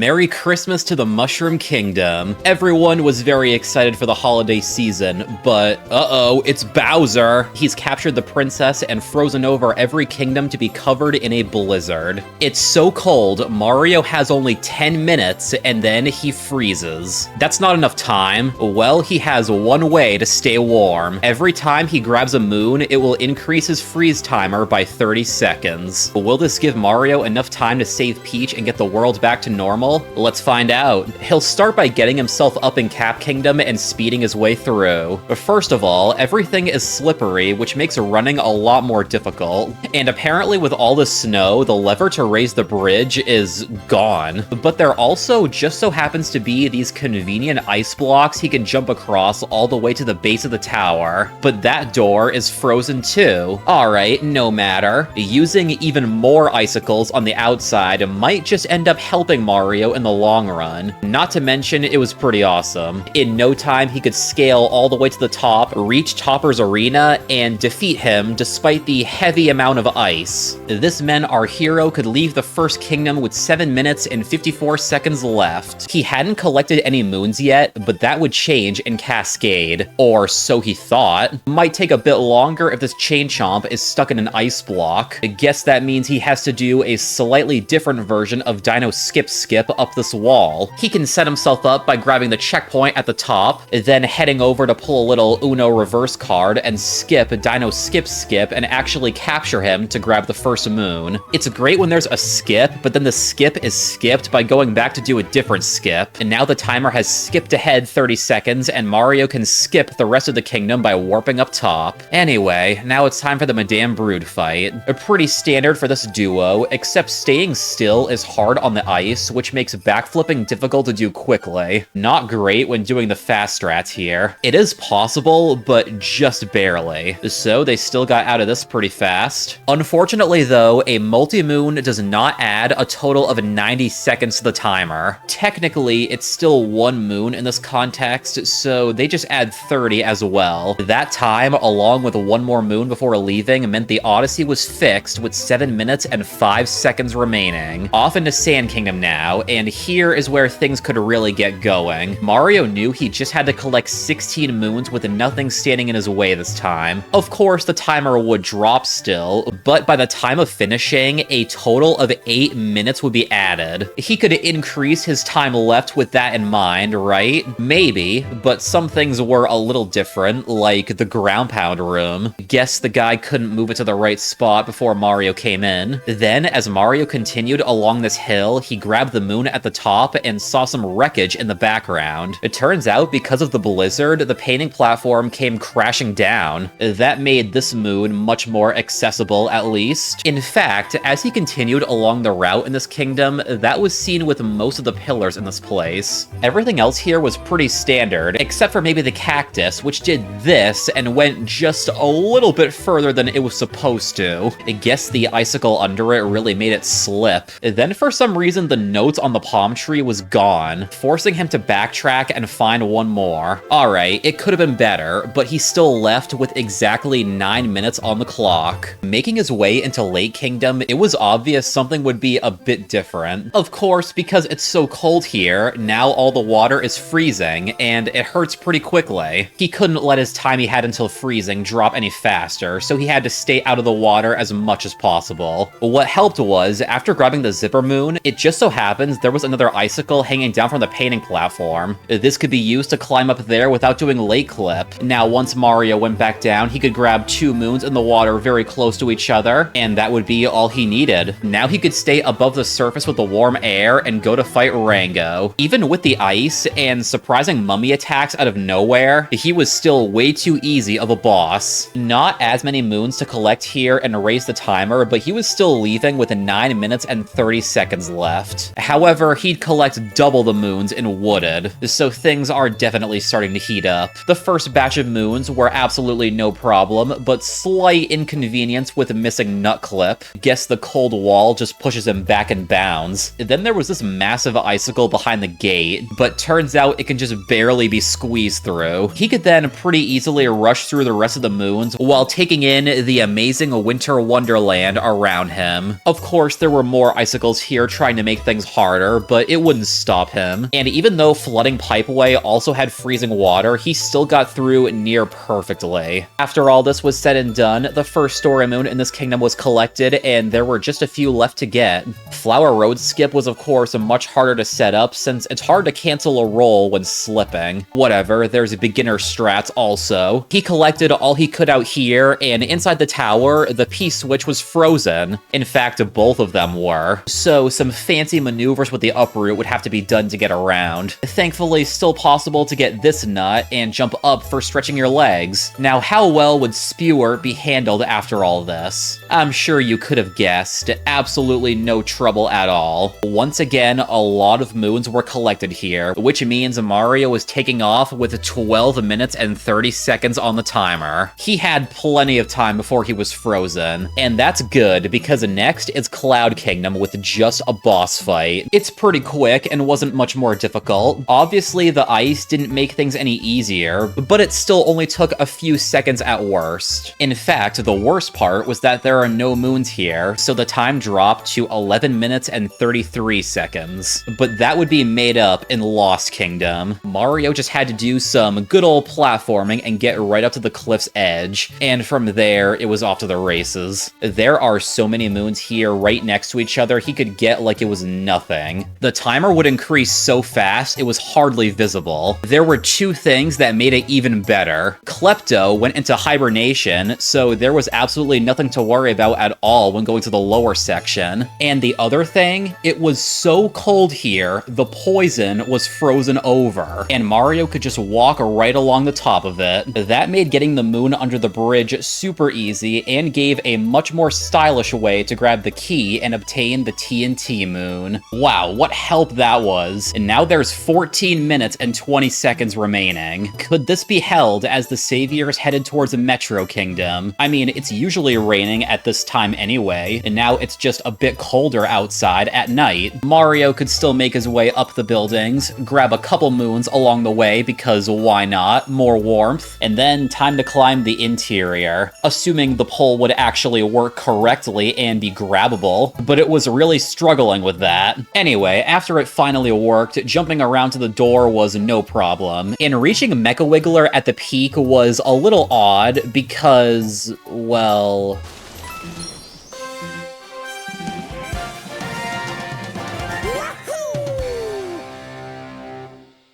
Merry Christmas to the Mushroom Kingdom. Everyone was very excited for the holiday season, but uh-oh, it's Bowser. He's captured the princess and frozen over every kingdom to be covered in a blizzard. It's so cold, Mario has only 10 minutes and then he freezes. That's not enough time. Well, he has one way to stay warm. Every time he grabs a moon, it will increase his freeze timer by 30 seconds. Will this give Mario enough time to save Peach and get the world back to normal? Let's find out. He'll start by getting himself up in Cap Kingdom and speeding his way through. First of all, everything is slippery, which makes running a lot more difficult. And apparently with all the snow, the lever to raise the bridge is gone. But there also just so happens to be these convenient ice blocks he can jump across all the way to the base of the tower. But that door is frozen too. Alright, no matter. Using even more icicles on the outside might just end up helping Mario in the long run. Not to mention, it was pretty awesome. In no time, he could scale all the way to the top, reach Topper's arena, and defeat him despite the heavy amount of ice. This meant our hero could leave the first kingdom with 7 minutes and 54 seconds left. He hadn't collected any moons yet, but that would change in Cascade. Or so he thought. Might take a bit longer if this Chain Chomp is stuck in an ice block. I guess that means he has to do a slightly different version of Dino Skip Skip up this wall. He can set himself up by grabbing the checkpoint at the top, then heading over to pull a little Uno reverse card and skip Dino Skip Skip and actually capture him to grab the first moon. It's great when there's a skip, but then the skip is skipped by going back to do a different skip. And now the timer has skipped ahead 30 seconds and Mario can skip the rest of the kingdom by warping up top. Anyway, now it's time for the Madame Brood fight. Pretty standard for this duo, except staying still is hard on the ice, which makes backflipping difficult to do quickly. Not great when doing the fast strats here. It is possible, but just barely. So they still got out of this pretty fast. Unfortunately though, a multi-moon does not add a total of 90 seconds to the timer. Technically, it's still one moon in this context, so they just add 30 as well. That time, along with one more moon before leaving, meant the Odyssey was fixed with 7 minutes and 5 seconds remaining. Off into Sand Kingdom now, and here is where things could really get going. Mario knew he just had to collect 16 moons with nothing standing in his way this time. Of course, the timer would drop still, but by the time of finishing, a total of 8 minutes would be added. He could increase his time left with that in mind, right? Maybe, but some things were a little different, like the ground pound room. Guess the guy couldn't move it to the right spot before Mario came in. Then, as Mario continued along this hill, he grabbed the moon at the top and saw some wreckage in the background. It turns out, because of the blizzard, the painting platform came crashing down. That made this moon much more accessible, at least. In fact, as he continued along the route in this kingdom, that was seen with most of the pillars in this place. Everything else here was pretty standard, except for maybe the cactus, which did this and went just a little bit further than it was supposed to. I guess the icicle under it really made it slip. Then for some reason, the notes on the palm tree was gone, forcing him to backtrack and find one more. Alright, it could have been better, but he still left with exactly 9 minutes on the clock. Making his way into Lake Kingdom, it was obvious something would be a bit different. Of course, because it's so cold here, now all the water is freezing, and it hurts pretty quickly. He couldn't let his time he had until freezing drop any faster, so he had to stay out of the water as much as possible. What helped was, after grabbing the Zipper Moon, it just so happens there was another icicle hanging down from the painting platform. This could be used to climb up there without doing lake clip. Now, once Mario went back down, he could grab 2 moons in the water very close to each other, and that would be all he needed. Now he could stay above the surface with the warm air and go to fight Rango. Even with the ice and surprising mummy attacks out of nowhere, he was still way too easy of a boss. Not as many moons to collect here and raise the timer, but he was still leaving with 9 minutes and 30 seconds left. However, he'd collect double the moons in Wooded, so things are definitely starting to heat up. The first batch of moons were absolutely no problem, but slight inconvenience with missing Nut Clip. Guess the cold wall just pushes him back in bounds. Then there was this massive icicle behind the gate, but turns out it can just barely be squeezed through. He could then pretty easily rush through the rest of the moons while taking in the amazing winter wonderland around him. Of course, there were more icicles here trying to make things hard, harder, but it wouldn't stop him. And even though flooding Pipeway also had freezing water, he still got through near perfectly. After all this was said and done, the first story moon in this kingdom was collected, and there were just a few left to get. Flower Road Skip was of course much harder to set up, since it's hard to cancel a roll when slipping. Whatever, there's beginner strats also. He collected all he could out here, and inside the tower, the P-switch was frozen. In fact, both of them were. So some fancy maneuvers with the uproot would have to be done to get around. Thankfully, still possible to get this nut and jump up for stretching your legs. Now, how well would Spewer be handled after all this? I'm sure you could have guessed. Absolutely no trouble at all. Once again, a lot of moons were collected here, which means Mario was taking off with 12 minutes and 30 seconds on the timer. He had plenty of time before he was frozen, and that's good because next is Cloud Kingdom with just a boss fight. It's pretty quick and wasn't much more difficult. Obviously, the ice didn't make things any easier, but it still only took a few seconds at worst. In fact, the worst part was that there are no moons here, so the time dropped to 11 minutes and 33 seconds. But that would be made up in Lost Kingdom. Mario just had to do some good old platforming and get right up to the cliff's edge, and from there, it was off to the races. There are so many moons here right next to each other, he could get like it was nothing. The timer would increase so fast, it was hardly visible. There were two things that made it even better. Klepto went into hibernation, so there was absolutely nothing to worry about at all when going to the lower section. And the other thing, it was so cold here, the poison was frozen over, and Mario could just walk right along the top of it. That made getting the moon under the bridge super easy and gave a much more stylish way to grab the key and obtain the TNT moon. Wow, what help that was. And now there's 14 minutes and 20 seconds remaining. Could this be held as the saviors headed towards the Metro Kingdom? I mean, it's usually raining at this time anyway, and now it's just a bit colder outside at night. Mario could still make his way up the buildings, grab a couple moons along the way because why not? More warmth. And then time to climb the interior, assuming the pole would actually work correctly and be grabbable, but it was really struggling with that. Anyway, after it finally worked, jumping around to the door was no problem, and reaching Mecha Wiggler at the peak was a little odd because, well...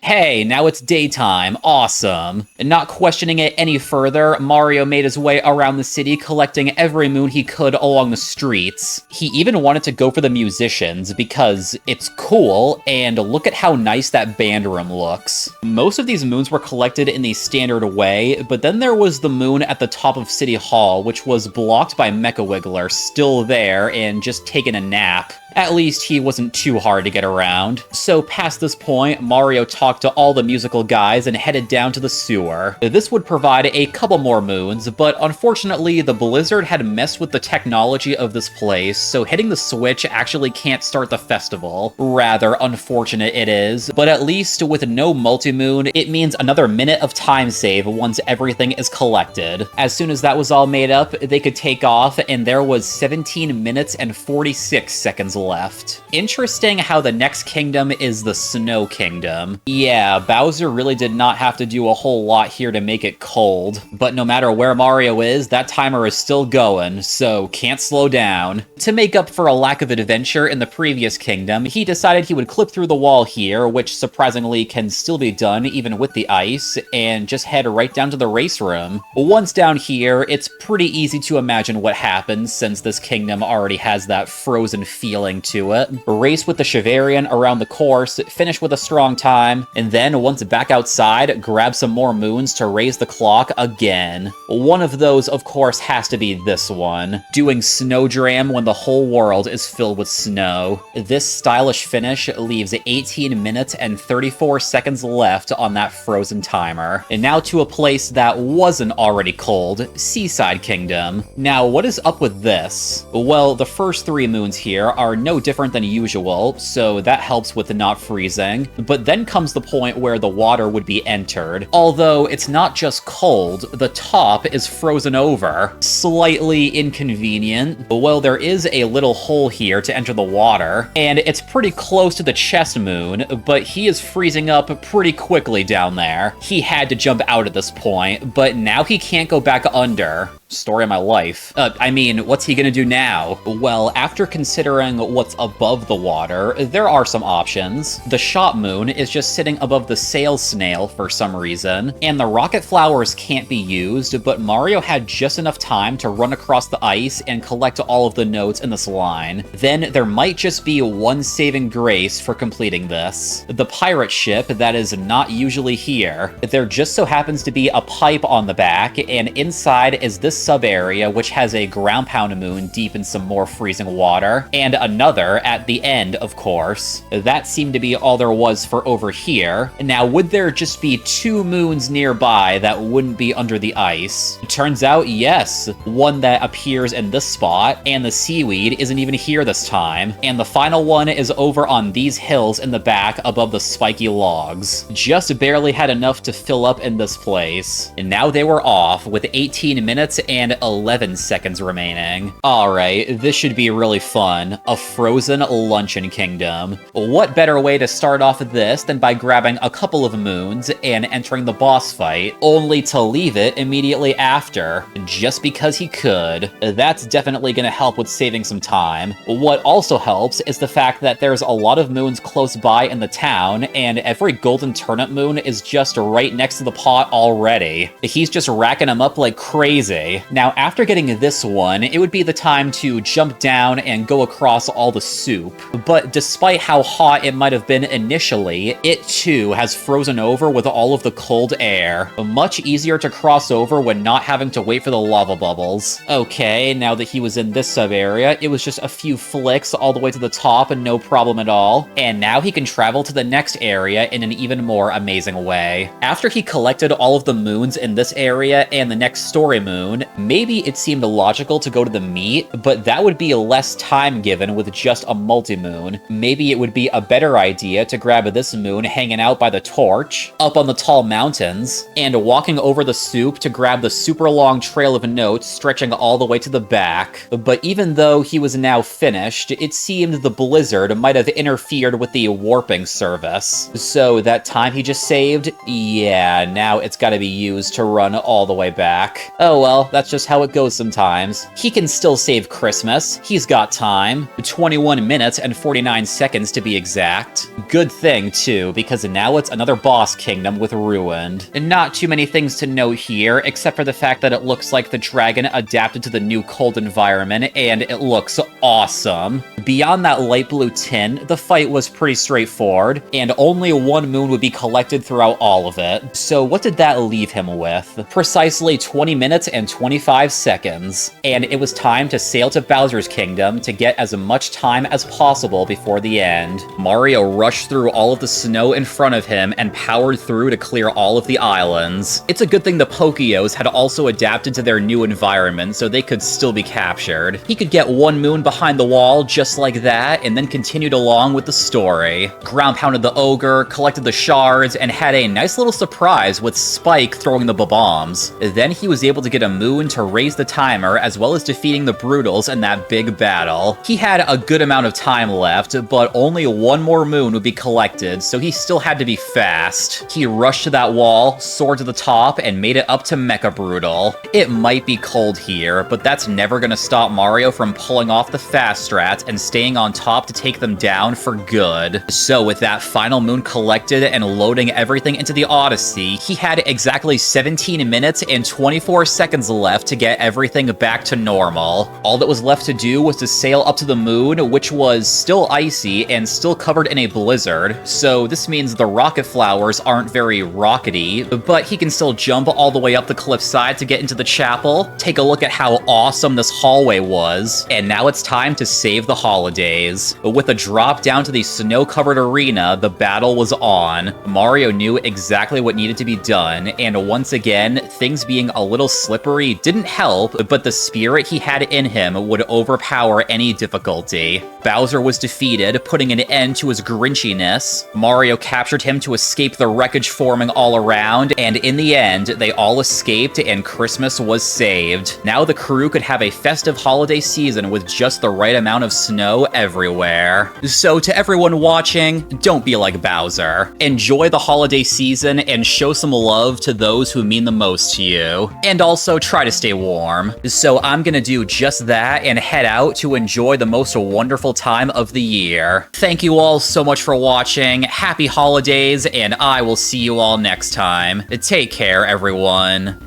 Hey, now it's daytime. Awesome. And not questioning it any further, Mario made his way around the city collecting every moon he could along the streets. He even wanted to go for the musicians because it's cool, and look at how nice that band room looks. Most of these moons were collected in the standard way, but then there was the moon at the top of City Hall, which was blocked by Mecha Wiggler, still there and just taking a nap. At least he wasn't too hard to get around. So past this point, Mario talked to all the musical guys and headed down to the sewer. This would provide a couple more moons, but unfortunately the blizzard had messed with the technology of this place, so hitting the switch actually can't start the festival. Rather unfortunate it is, but at least with no multi-moon, it means another minute of time save once everything is collected. As soon as that was all made up, they could take off, and there was 17 minutes and 46 seconds left. Interesting how the next kingdom is the Snow Kingdom. Yeah, Bowser really did not have to do a whole lot here to make it cold, but no matter where Mario is, that timer is still going, so can't slow down. To make up for a lack of adventure in the previous kingdom, he decided he would clip through the wall here, which surprisingly can still be done even with the ice, and just head right down to the race room. Once down here, it's pretty easy to imagine what happens since this kingdom already has that frozen feeling to it. Race with the Chivarian around the course, finish with a strong time, and then once back outside, grab some more moons to raise the clock again. One of those, of course, has to be this one, doing Snowdram when the whole world is filled with snow. This stylish finish leaves 18 minutes and 34 seconds left on that frozen timer. And now to a place that wasn't already cold, Seaside Kingdom. Now, what is up with this? Well, the first three moons here are no different than usual, so that helps with the not freezing. But then comes the point where the water would be entered. Although it's not just cold, the top is frozen over. Slightly inconvenient. Well, there is a little hole here to enter the water, and it's pretty close to the chest moon, but he is freezing up pretty quickly down there. He had to jump out at this point, but now he can't go back under. Story of my life. I mean, what's he gonna do now? Well, after considering what's above the water, there are some options. The shop moon is just sitting above the sail snail for some reason, and the rocket flowers can't be used, but Mario had just enough time to run across the ice and collect all of the notes in this line. Then there might just be one saving grace for completing this. The pirate ship that is not usually here. There just so happens to be a pipe on the back, and inside is this sub-area which has a ground pound moon deep in some more freezing water, and another at the end, of course. That seemed to be all there was for over here. Now, would there just be 2 moons nearby that wouldn't be under the ice? Turns out, yes. One that appears in this spot, and the seaweed isn't even here this time. And the final one is over on these hills in the back above the spiky logs. Just barely had enough to fill up in this place. And now they were off with 18 minutes and 11 seconds remaining. Alright, this should be really fun. A frozen Luncheon Kingdom. What better way to start off this than by grabbing a couple of moons and entering the boss fight, only to leave it immediately after, just because he could. That's definitely gonna help with saving some time. What also helps is the fact that there's a lot of moons close by in the town, and every golden turnip moon is just right next to the pot already. He's just racking them up like crazy. Now, after getting this one, it would be the time to jump down and go across all the soup. But despite how hot it might have been initially, it too has frozen over with all of the cold air. Much easier to cross over when not having to wait for the lava bubbles. Okay, now that he was in this sub-area, it was just a few flicks all the way to the top and no problem at all. And now he can travel to the next area in an even more amazing way. After he collected all of the moons in this area and the next story moon, maybe it seemed logical to go to the meat, but that would be less time given with just a multi-moon. Maybe it would be a better idea to grab this moon hanging out by the torch, up on the tall mountains, and walking over the soup to grab the super long trail of notes stretching all the way to the back. But even though he was now finished, it seemed the blizzard might have interfered with the warping service. So that time he just saved, yeah, now it's gotta be used to run all the way back. Oh well, that's just how it goes sometimes. He can still save Christmas. He's got time. 21 minutes and 49 seconds to be exact. Good thing, too, because now it's another boss kingdom with Ruined. And not too many things to note here, except for the fact that it looks like the dragon adapted to the new cold environment, and it looks awesome. Beyond that light blue tint, the fight was pretty straightforward, and only 1 moon would be collected throughout all of it. So what did that leave him with? Precisely 20 minutes and 25 seconds. And it was time to sail to Bowser's Kingdom to get as much time as possible before the end. Mario rushed through all of the snow in front of him and powered through to clear all of the islands. It's a good thing the Pokios had also adapted to their new environment so they could still be captured. He could get 1 moon behind the wall just like that and then continued along with the story. Ground pounded the ogre, collected the shards, and had a nice little surprise with Spike throwing the bombs. Then he was able to get a moon to raise the timer as well as defeating the Brutals in that big battle. He had a good amount of time left, but only 1 more moon would be collected, so he still had to be fast. He rushed to that wall, soared to the top, and made it up to Mecha Brutal. It might be cold here, but that's never gonna stop Mario from pulling off the fast strats and staying on top to take them down for good. So with that final moon collected and loading everything into the Odyssey, he had exactly 17 minutes and 24 seconds left to get everything back to normal. All that was left to do was to sail up to the moon, which was still icy and still covered in a blizzard, so this means the rocket flowers aren't very rockety, but he can still jump all the way up the cliffside to get into the chapel, take a look at how awesome this hallway was, and now it's time to save the holidays. With a drop down to the snow-covered arena, the battle was on. Mario knew exactly what needed to be done, and once again, things being a little slippery difficulty didn't help, but the spirit he had in him would overpower any difficulty. Bowser was defeated, putting an end to his grinchiness. Mario captured him to escape the wreckage forming all around, and in the end, they all escaped and Christmas was saved. Now the crew could have a festive holiday season with just the right amount of snow everywhere. So to everyone watching, don't be like Bowser. Enjoy the holiday season and show some love to those who mean the most to you. And also try to stay warm. So I'm gonna do just that and head out to enjoy the most wonderful time of the year. Thank you all so much for watching. Happy holidays, and I will see you all next time. Take care, everyone.